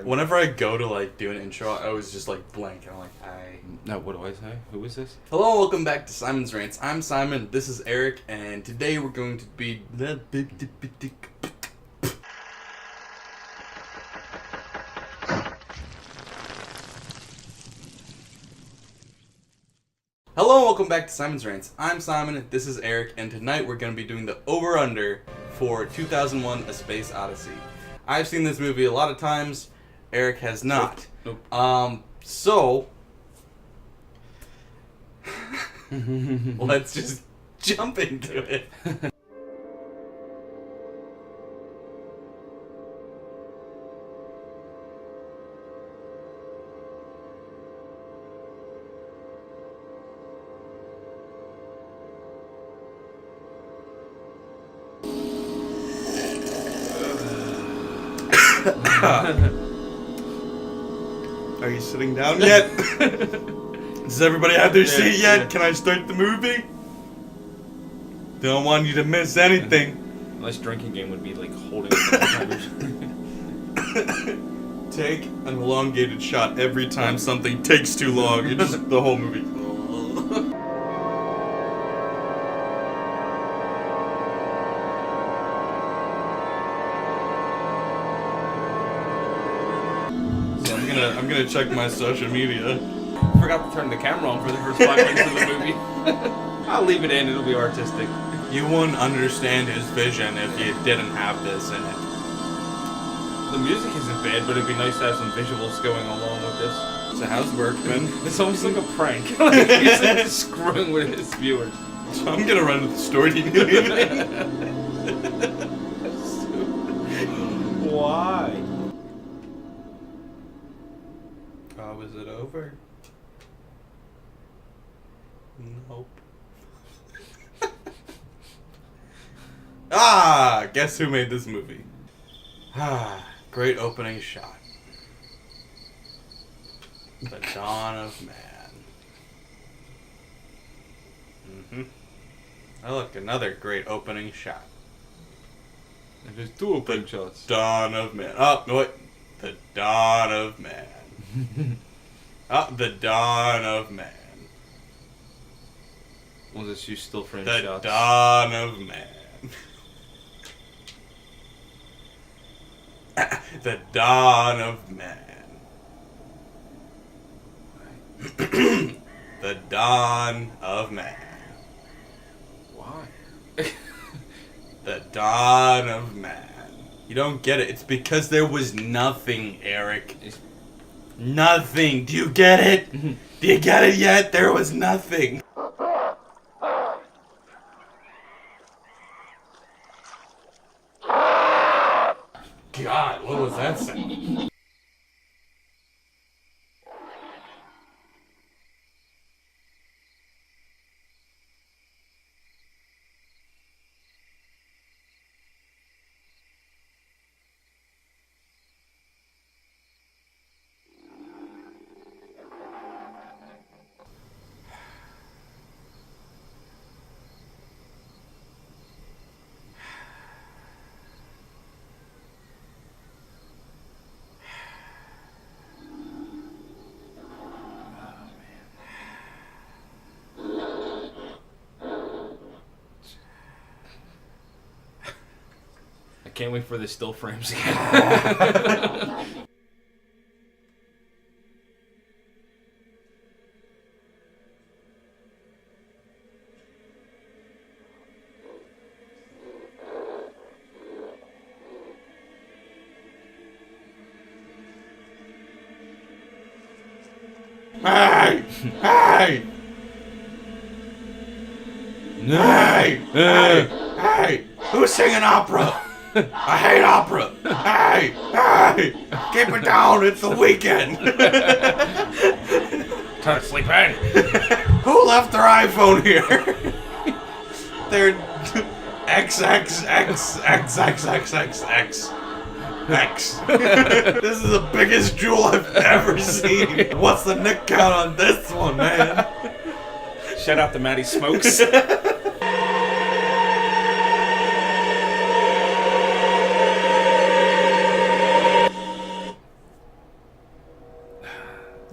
Whenever I go to like do an intro, I always just like blank. I'm like, No, what do I say? Who is this? Hello and welcome back to Simon's Rants. I'm Simon, this is Eric, and today we're going to be... Hello and welcome back to Simon's Rants. I'm Simon, this is Eric, and tonight we're going to be doing the over-under for 2001 A Space Odyssey. I've seen this movie a lot of times, Eric has not. Nope. So... let's just jump into it. Are you sitting down yet? Does everybody have their seat yet? Yeah. Can I start the movie? Don't want you to miss anything. Nice drinking game would be like holding Take an elongated shot every time something takes too long. It's just the whole movie. So I'm gonna check my social media. Forgot to turn the camera on for the first 5 minutes of the movie. I'll leave it in, it'll be artistic. You wouldn't understand his vision if you didn't have this in it. The music isn't bad, but it'd be nice to have some visuals going along with this. So how's work been? It's almost like a prank. Like he's like screwing with his viewers. So I'm gonna run to the store. Do you need anything? Why? Oh, is it over? Nope. Guess who made this movie? Great opening shot. The Dawn of Man. Oh, look, another great opening shot. There's 2 opening shots. Dawn of Man. Oh, no, wait. The Dawn of Man. The Dawn of Man. Was this you still frame the shots? The Dawn of Man. The Dawn of Man. The Dawn of Man. Why? The Dawn of Man. You don't get it. It's because there was nothing, Eric. Nothing. Do you get it? Do you get it yet? There was nothing. God, what was that sound? I can't wait for the still frames again. Hey! Hey! No. Hey! Hey! Hey! Who's singing opera? I hate opera! Hey! Hey! Keep it down, it's the weekend! Time to sleep in! Who left their iPhone here? They're XXXXXXXX. X. This is the biggest jewel I've ever seen. What's the nick count on this one, man? Shout out to Maddie Smokes.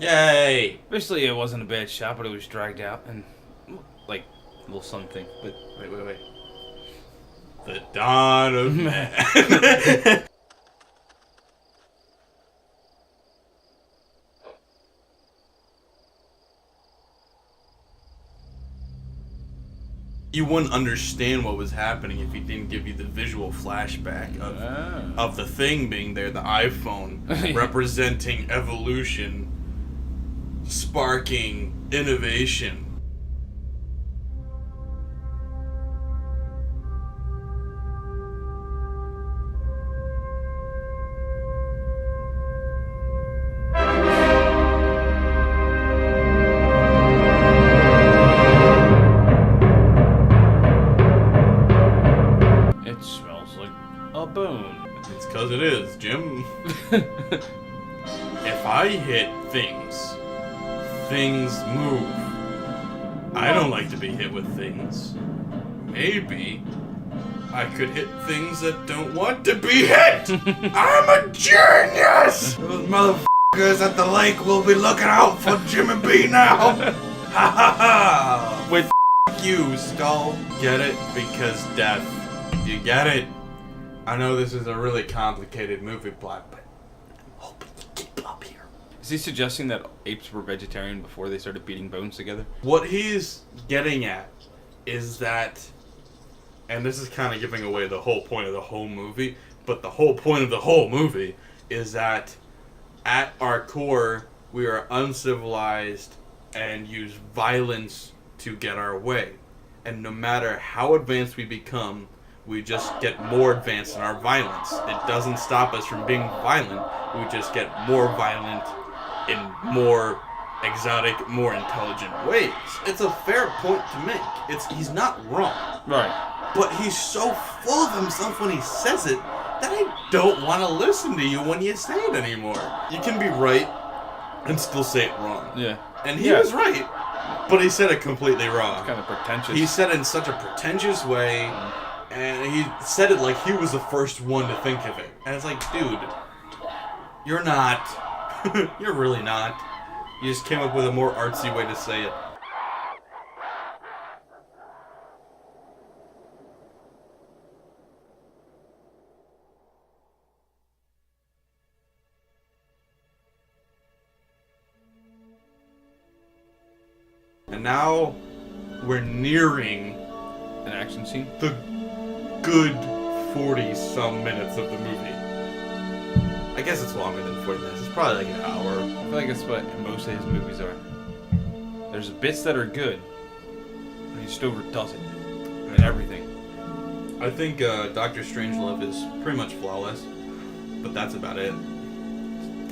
Yay! Basically, it wasn't a bad shot, but it was dragged out and like a little something. But wait. The dawn of man. You wouldn't understand what was happening if he didn't give you the visual flashback of the thing being there, the iPhone, representing evolution, sparking innovation. It's 'cause it is, Jim. If I hit things, things move. I don't like to be hit with things. Maybe I could hit things that don't want to be hit. I'm a genius! Those motherfuckers at the lake will be looking out for Jimmy B now. Ha ha ha! Wait, you, Skull. Get it? Because death. You get it? I know this is a really complicated movie plot, but I'm hoping you keep up here. Is he suggesting that apes were vegetarian before they started beating bones together? What he's getting at is that, and this is kind of giving away the whole point of the whole movie, but the whole point of the whole movie is that at our core, we are uncivilized and use violence to get our way. And no matter how advanced we become, we just get more advanced in our violence. It doesn't stop us from being violent. We just get more violent in more exotic, more intelligent ways. It's a fair point to make. He's not wrong. Right. But he's so full of himself when he says it that I don't want to listen to you when you say it anymore. You can be right and still say it wrong. Yeah. And he was right, but he said it completely wrong. It's kind of pretentious. He said it in such a pretentious way. And he said it like he was the first one to think of it. And it's like, dude, you're not. You're really not. You just came up with a more artsy way to say it. And now we're nearing an action scene? The good 40-some minutes of the movie. I guess it's longer than 40 minutes. It's probably like an hour. I feel like that's what most of his movies are. There's bits that are good, but he just overdoes it. And everything. I think Doctor Strangelove is pretty much flawless, but that's about it.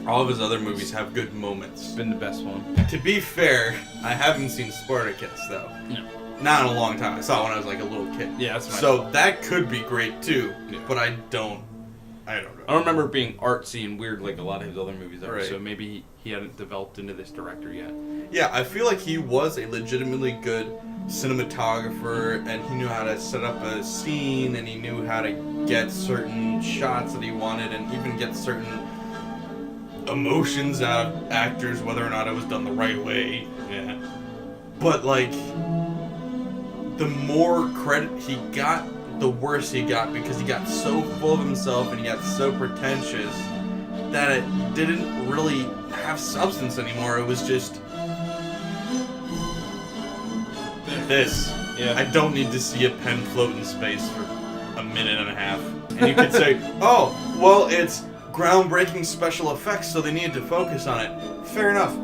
All of his other movies have good moments. It's been the best one. To be fair, I haven't seen Spartacus, though. No. Not in a long time. I saw it when I was like a little kid. Yeah, that's my So that could be great too, but I don't know. I don't remember it being artsy and weird like a lot of his other movies are, right. So maybe he hadn't developed into this director yet. Yeah, I feel like he was a legitimately good cinematographer, and he knew how to set up a scene, and he knew how to get certain shots that he wanted, and even get certain emotions out of actors, whether or not it was done the right way. Yeah. But like, the more credit he got, the worse he got, because he got so full of himself and he got so pretentious that it didn't really have substance anymore. It was just this. Yeah. I don't need to see a pen float in space for a minute and a half. And you could say, oh, well, it's groundbreaking special effects, so they needed to focus on it. Fair enough.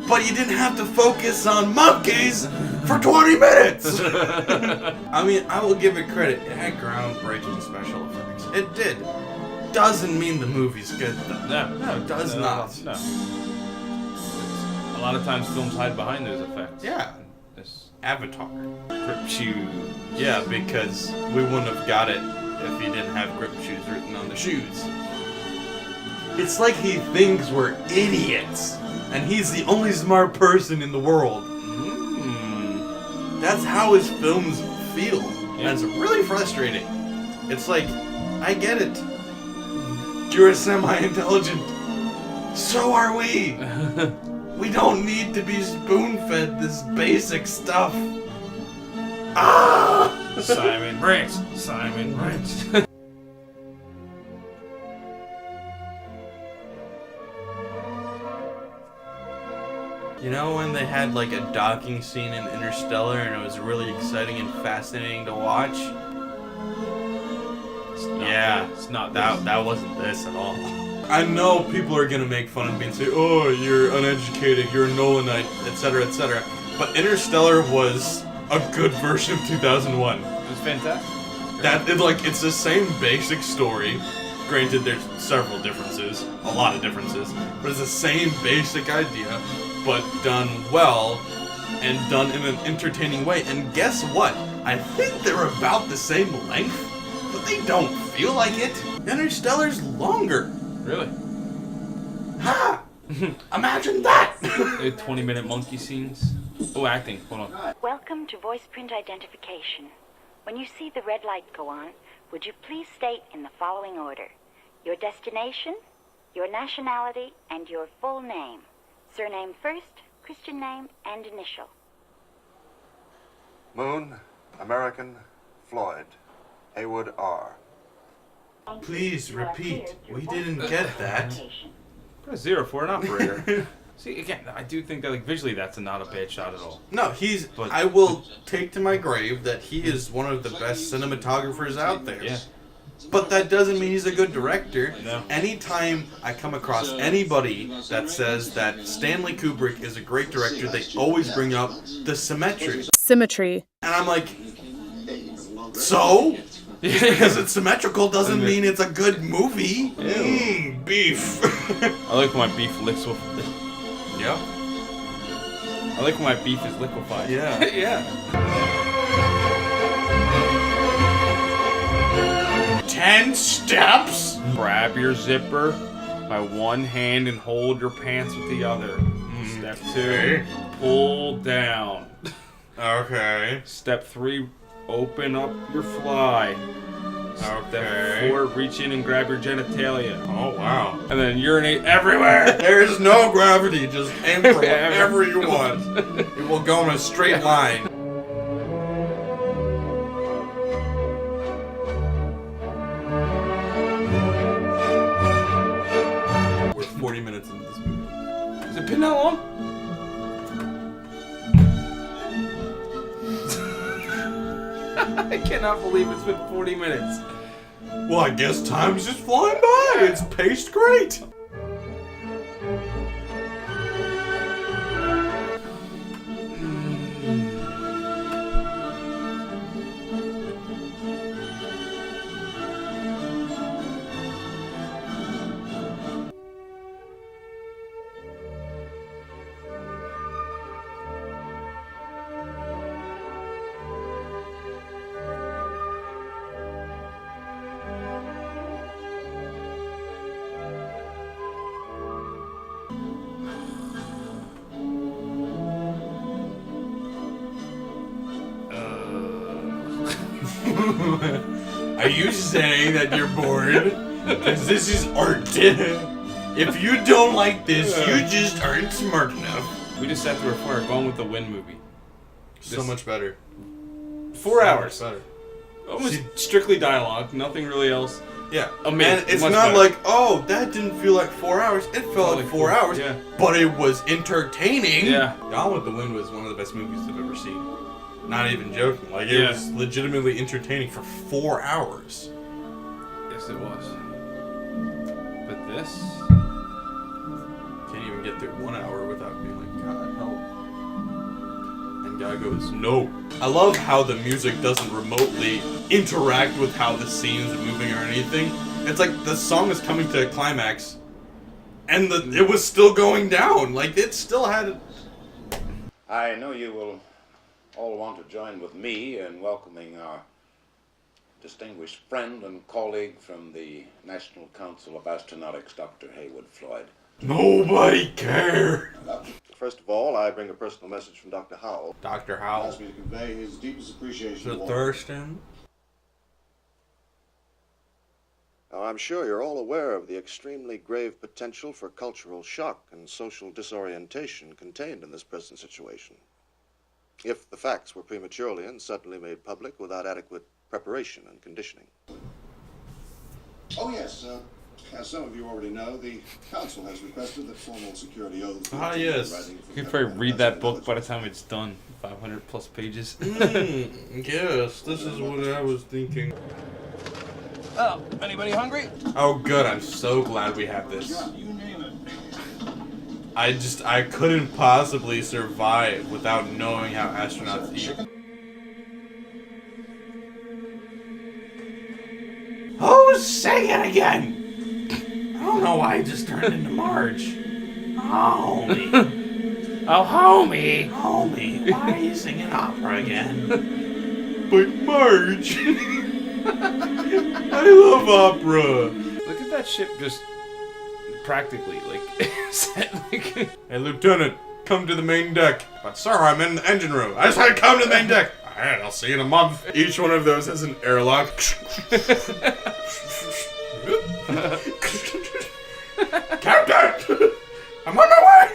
But you didn't have to focus on monkeys for 20 minutes! I mean, I will give it credit. It had groundbreaking special effects. It did. Doesn't mean the movie's good, though. No, it does not. No. A lot of times films hide behind those effects. Yeah. This Avatar. grip shoes. Yeah, because we wouldn't have got it if he didn't have grip shoes written on the shoes. It's like he thinks we're idiots, and he's the only smart person in the world. That's how his films feel, and it's really frustrating. It's like, I get it. You're semi-intelligent. So are we. We don't need to be spoon-fed this basic stuff. Ah! SimonsRants. SimonsRants. You know when they had like a docking scene in Interstellar and it was really exciting and fascinating to watch? Yeah, it's not that wasn't this at all. I know people are gonna make fun of me and say, "Oh, you're uneducated, you're a Nolanite, etc., etc." But Interstellar was a good version of 2001. It was fantastic. It's the same basic story. Granted, there's several differences, a lot of differences, but it's the same basic idea, but done well and done in an entertaining way. And guess what? I think they're about the same length, but they don't feel like it. Interstellar's longer. Really? Ha! Imagine that! 20-minute monkey scenes. Oh, acting. Hold on. Welcome to voice print identification. When you see the red light go on, would you please state in the following order: your destination, your nationality, and your full name. Surname first, Christian name, and initial. Moon, American, Floyd, Haywood R. Please repeat. We didn't get that. Press 0 for an operator. See, again, I do think that visually that's not a bad shot at all. No, I will take to my grave that he is one of the best cinematographers out there. Yeah. But that doesn't mean he's a good director. No. Anytime I come across anybody that says that Stanley Kubrick is a great director, they always bring up the symmetry. Symmetry. And I'm like, so? Just because it's symmetrical doesn't mean it's a good movie. Beef. I like when my beef licks with... Yep. I like when my beef is liquefied. Yeah. Yeah. 10 steps? Grab your zipper by one hand and hold your pants with the other. Step 2, pull down. Okay. Step 3, open up your fly. Okay. Step 4, reach in and grab your genitalia. Oh, wow. And then urinate everywhere. There's no gravity. Just aim for whatever you want. It will go in a straight line. We're 40 minutes into this movie. Has it been that long? I cannot believe it's been 40 minutes. Well, I guess time's just flying by. It's paced great. Are you saying that you're bored? Because this is art. If you don't like this, you just aren't smart enough. We just sat through a Gone with the Wind movie. So much better. 4 hours. Better. Almost strictly dialogue, nothing really else. Yeah. Amazing. And it's Much not better. like, oh, that didn't feel like 4 hours. It felt like 4 hours. Yeah. But it was entertaining. Yeah. Gone with the Wind was one of the best movies I've ever seen. Not even joking. Like, it was legitimately entertaining for 4 hours. Yes, it was. But this... Can't even get through 1 hour without being like, God, help. And guy goes, no. I love how the music doesn't remotely interact with how the scene's moving or anything. It's like the song is coming to a climax, and it was still going down. Like, it still had... I know you will all want to join with me in welcoming our distinguished friend and colleague from the National Council of Astronautics, Dr. Haywood Floyd. Nobody cared. First of all, I bring a personal message from Dr. Howell. Dr. He Howell. asked me to convey his deepest appreciation The for Thurston. Now, I'm sure you're all aware of the extremely grave potential for cultural shock and social disorientation contained in this present situation. If the facts were prematurely and suddenly made public without adequate preparation and conditioning. Oh, yes. As some of you already know, the council has requested that formal security oaths. Ah, yes. You can probably read that book by the time it's done. 500 plus pages. Yes, this is what I was thinking. Oh, anybody hungry? Oh, good. I'm so glad we have this. You name it. I couldn't possibly survive without knowing how astronauts eat. Who's singing again? I don't know why I just turned into Marge. Oh, homie. Oh, homie! Homie, why are you singing opera again? But Marge, I love opera. Look at that ship just practically, like, set, like... Hey, Lieutenant, come to the main deck. But sir, I'm in the engine room. I said come to the main deck. Alright, I'll see you in a month. Each one of those has an airlock. Captain! I'm on my way!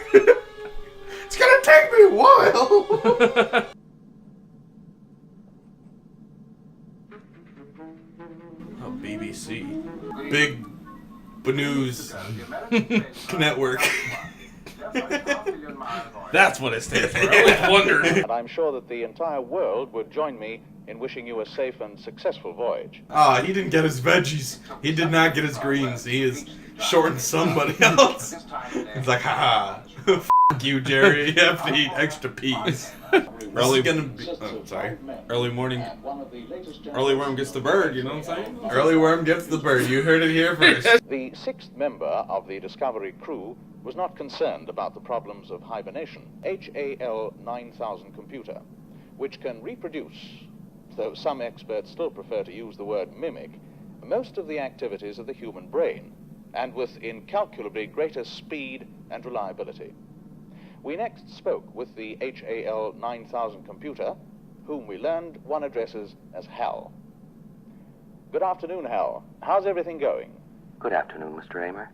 It's gonna take me a while! Oh, BBC. Big News Network. That's what it stands for. I always wondered. And I'm sure that the entire world would join me in wishing you a safe and successful voyage. Ah, he didn't get his veggies. He did not get his greens. He is shorting somebody else. It's like, haha. F you, Jerry. You have to eat extra peas. Early gonna be. Oh, sorry. Early morning. Early worm gets the bird, you know what I'm saying? Early worm gets the bird. You heard it here first. The sixth member of the Discovery crew was not concerned about the problems of hibernation. HAL 9000 computer, which can reproduce, though some experts still prefer to use the word mimic, most of the activities of the human brain, and with incalculably greater speed and reliability. We next spoke with the HAL 9000 computer, whom we learned one addresses as Hal. Good afternoon, Hal. How's everything going? Good afternoon, Mr. Amer.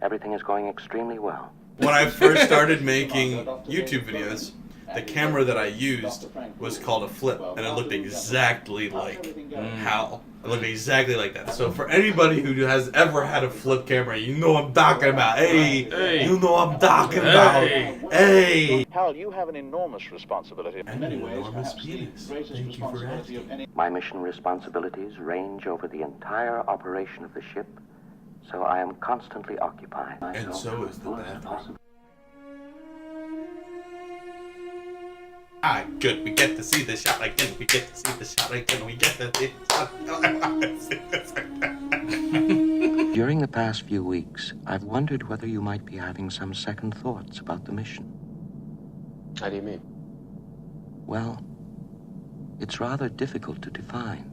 Everything is going extremely well. When I first started making YouTube videos, the camera that I used was called a flip, and it looked exactly like Hal. It looked exactly like that. So for anybody who has ever had a flip camera, you know what I'm talking about. Hey, you know what I'm talking about. Hey. Hal, you have an enormous responsibility. And an enormous penis. Thank you for asking. My mission responsibilities range over the entire operation of the ship, so I am constantly occupied. And so is the bathroom. Ah, good. We get to see the shot again. We get to see the shot again. We get to see the shot again. During the past few weeks, I've wondered whether you might be having some second thoughts about the mission. How do you mean? Well, it's rather difficult to define.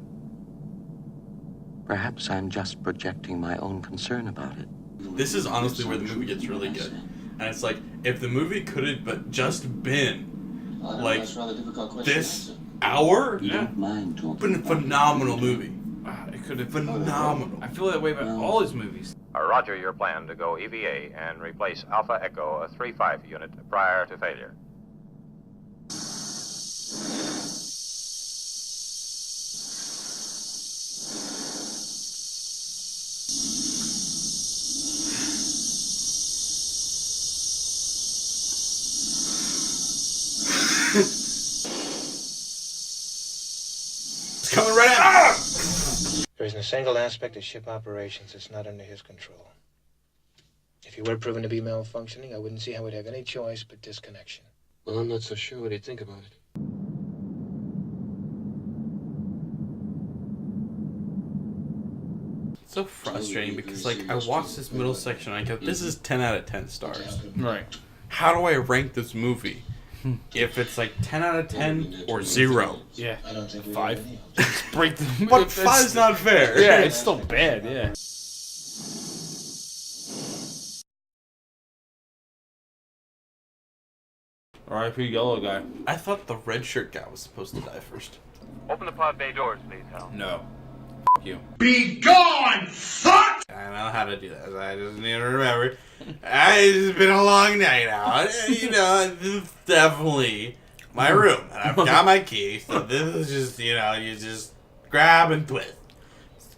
Perhaps I'm just projecting my own concern about it. This is honestly where the movie gets really good. And it's like, if the movie could have but just been like this hour, been a phenomenal movie. It could have phenomenal. I feel that way about all his movies. Roger your plan to go EVA and replace Alpha Echo 35 unit prior to failure. It's coming right out. There isn't a single aspect of ship operations that's not under his control. If he were proven to be malfunctioning, I wouldn't see how we'd have any choice but disconnection. Well, I'm not so sure. What do you think about it? It's so frustrating because, like, I watched this middle section and I go, this is 10 out of 10 stars. Right. How do I rank this movie? If it's like 10 out of 10 or 0. Yeah. I don't think 5. Just break the... But 5's not fair. Yeah, it's still bad, yeah. R.I.P. Yellow Guy. I thought the red shirt guy was supposed to die first. Open the pod bay doors, please, Hal. No. you. Be gone, fuck! I know how to do that. I just need to remember. It's been a long night out. You know, this is definitely my room. And I've got my key, so this is just, you know, you just grab and twist.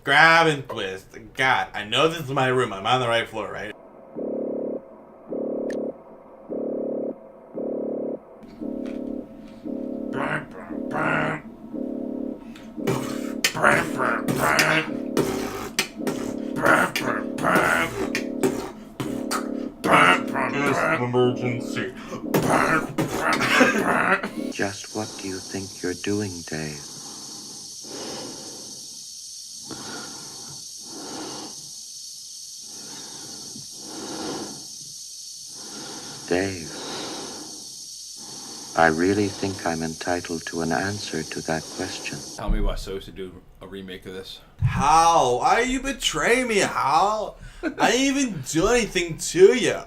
Grab and twist. God, I know this is my room. I'm on the right floor, right? Emergency. Just what do you think you're doing, Dave? Dave, I really think I'm entitled to an answer to that question. Tell me why Sosa do a remake of this. How? Why you betray me, Hal? I didn't even do anything to you.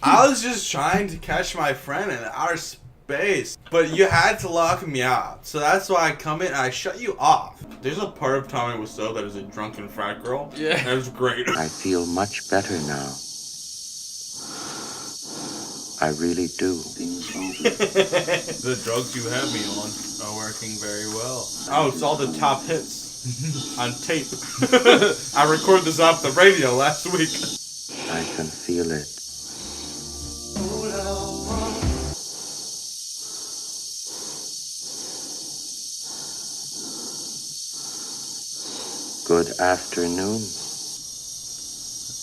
I was just trying to catch my friend in outer space. But you had to lock me out. So that's why I come in and I shut you off. There's a part of Tommy Wiseau that is a drunken frat girl. Yeah. That was great. I feel much better now. I really do. The drugs you have me on are working very well. Oh, it's all the top hits on tape. I recorded this off the radio last week. I can feel it. Good afternoon,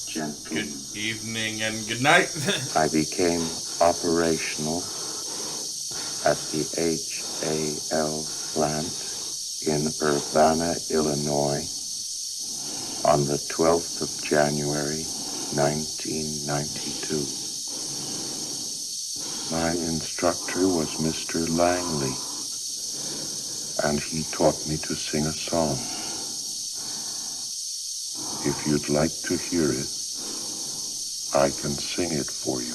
gentlemen. Good evening and good night. I became operational at the HAL plant in Urbana, Illinois on the 12th of January, 1992. My instructor was Mr. Langley, and he taught me to sing a song. If you'd like to hear it, I can sing it for you.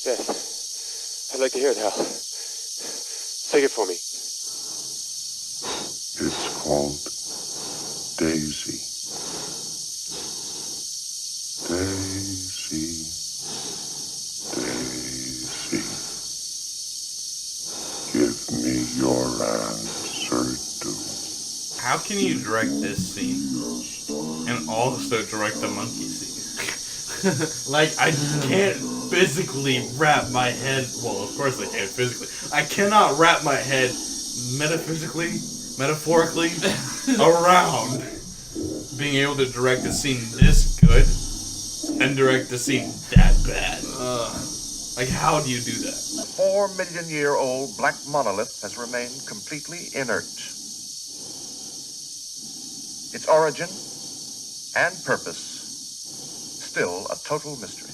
Yes, I'd like to hear it, Hal. Sing it for me. It's called Daisy. Daisy, Daisy, give me your answer too. How can you direct this scene and also direct the monkey scene? Like, I can't physically wrap my head. Well, of course I can't physically. I cannot wrap my head metaphorically around being able to direct a scene this good and direct a scene that bad. Like, how do you do that? 4 million-year-old black monolith has remained completely inert. Its origin and purpose still a total mystery.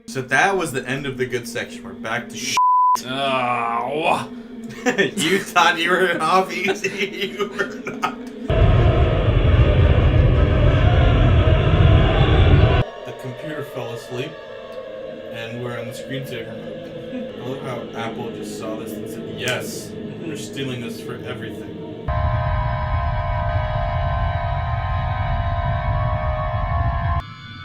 So that was the end of the good section. We're back to shit. Oh. You thought you were off easy. You were not. The computer fell asleep, and we're on the screensaver mode. I love how Apple just saw this and said, yes, we're stealing this for everything.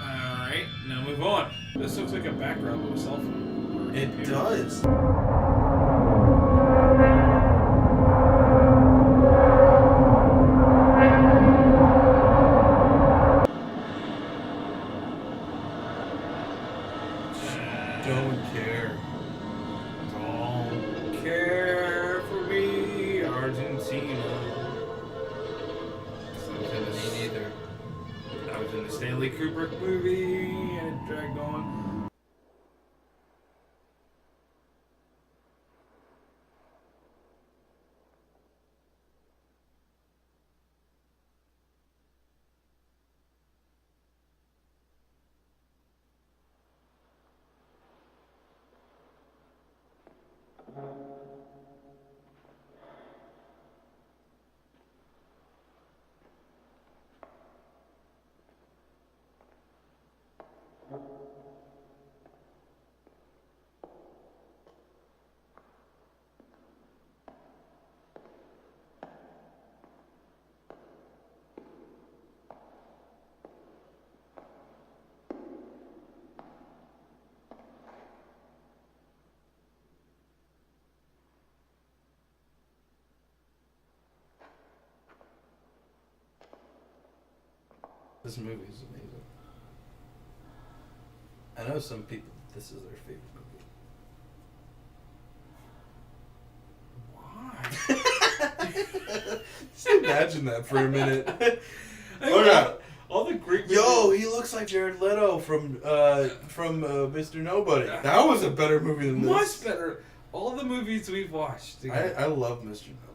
Alright, now move on. This looks like a background of a cell phone. It does. Don't care. Don't care for me, Argentina. Me neither. I was in the Stanley Kubrick movie and it dragged on. This movie is amazing. I know some people, this is their favorite movie. Why? Just imagine that for a minute. Oh yeah. All the Greek. Yo, he looks like Jared Leto from Mr. Nobody. That was a better movie than this. Much better. All the movies we've watched. I love Mr. Nobody.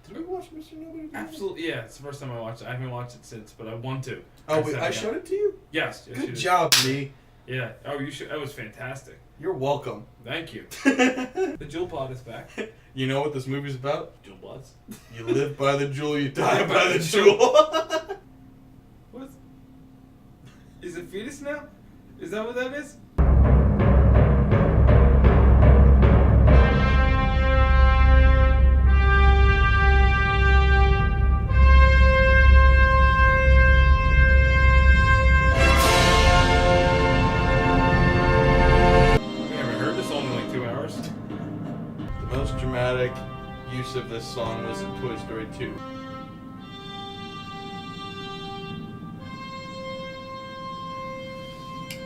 Did we watch Mr. Nobody? Absolutely, yeah. It's the first time I watched it. I haven't watched it since, but I want to. Oh, wait, I showed it to you? Yes. Good job, me. Yeah. Oh, you should. That was fantastic. You're welcome. Thank you. The Jewel Pod is back. You know what this movie's about? Jewel Pods. You live by the jewel, you die by the jewel. What? Is it fetus now? Is that what that is? Use of this song was in Toy Story 2.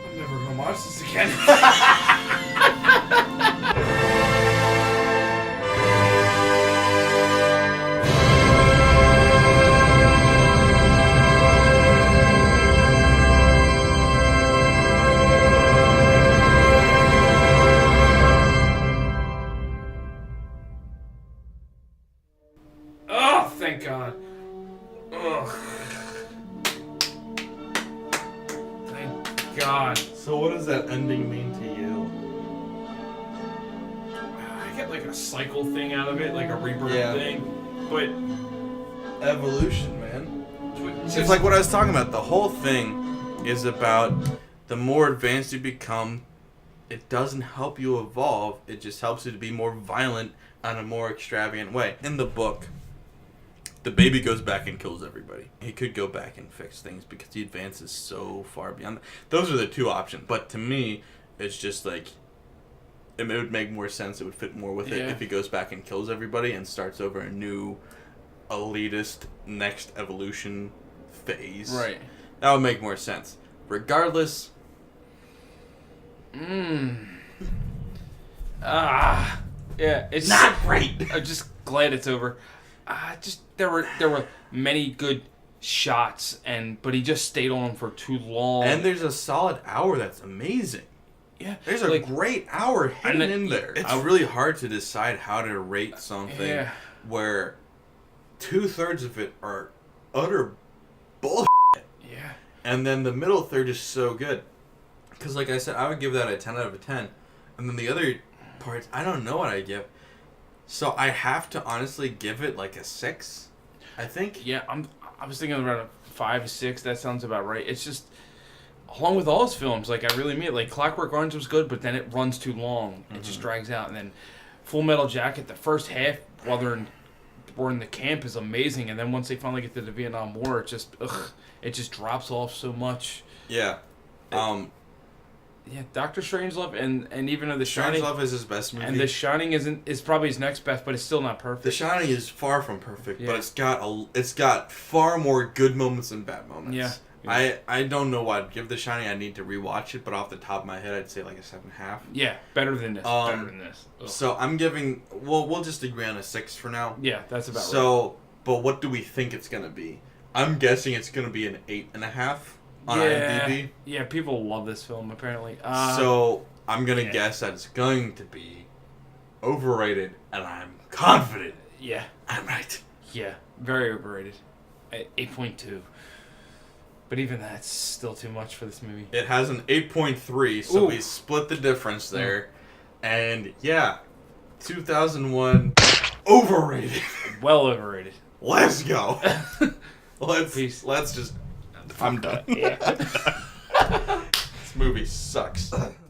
I'm never gonna watch this again. Thank God. Ugh. Thank God. So what does that ending mean to you? I get like a cycle thing out of it, like a rebirth thing. But evolution, man. It's like what I was talking about. The whole thing is about the more advanced you become, it doesn't help you evolve. It just helps you to be more violent in a more extravagant way. In the book, the baby goes back and kills everybody. He could go back and fix things because he advances so far beyond that. Those are the two options. But to me, it's just like, it would make more sense. It would fit more with it if he goes back and kills everybody and starts over a new elitist next evolution phase. Right. That would make more sense. Regardless. Yeah, it's not great. I'm just glad it's over. There were many good shots, but he just stayed on for too long. And there's a solid hour that's amazing. Yeah, there's a great hour hidden in there. It's really hard to decide how to rate something where 2/3 of it are utter bullshit. Yeah. And then the middle third is so good. Because like I said, I would give that a 10 out of 10. And then the other parts, I don't know what I give. So I have to honestly give it like a 6, I think. Yeah, I was thinking around a 5, 6. That sounds about right. It's just, along with all his films, like I really mean it. Like Clockwork Orange was good, but then it runs too long. It just drags out. And then Full Metal Jacket, the first half while we're in the camp is amazing, and then once they finally get to the Vietnam War, it just drops off so much. Yeah. Yeah, Doctor Strangelove and even though The Shining, Strangelove is his best movie. and The Shining is probably his next best, but it's still not perfect. The Shining is far from perfect, but it's got far more good moments than bad moments. Yeah. I don't know what I'd give The Shining. I need to rewatch it, but off the top of my head, I'd say like a 7.5. Yeah, better than this. Better than this. Ugh. So I'm giving. We'll just agree on a 6 for now. Yeah, that's about right. So, but what do we think it's gonna be? I'm guessing it's gonna be an 8.5 on IMDb. Yeah, people love this film apparently. So I'm gonna guess that it's going to be overrated, and I'm confident. Yeah, I'm right. Yeah, very overrated. 8.2. But even that's still too much for this movie. It has an 8.3, so we split the difference there. And yeah, 2001, overrated. Well overrated. Let's go. Let's just. I'm done. Yeah. This movie sucks.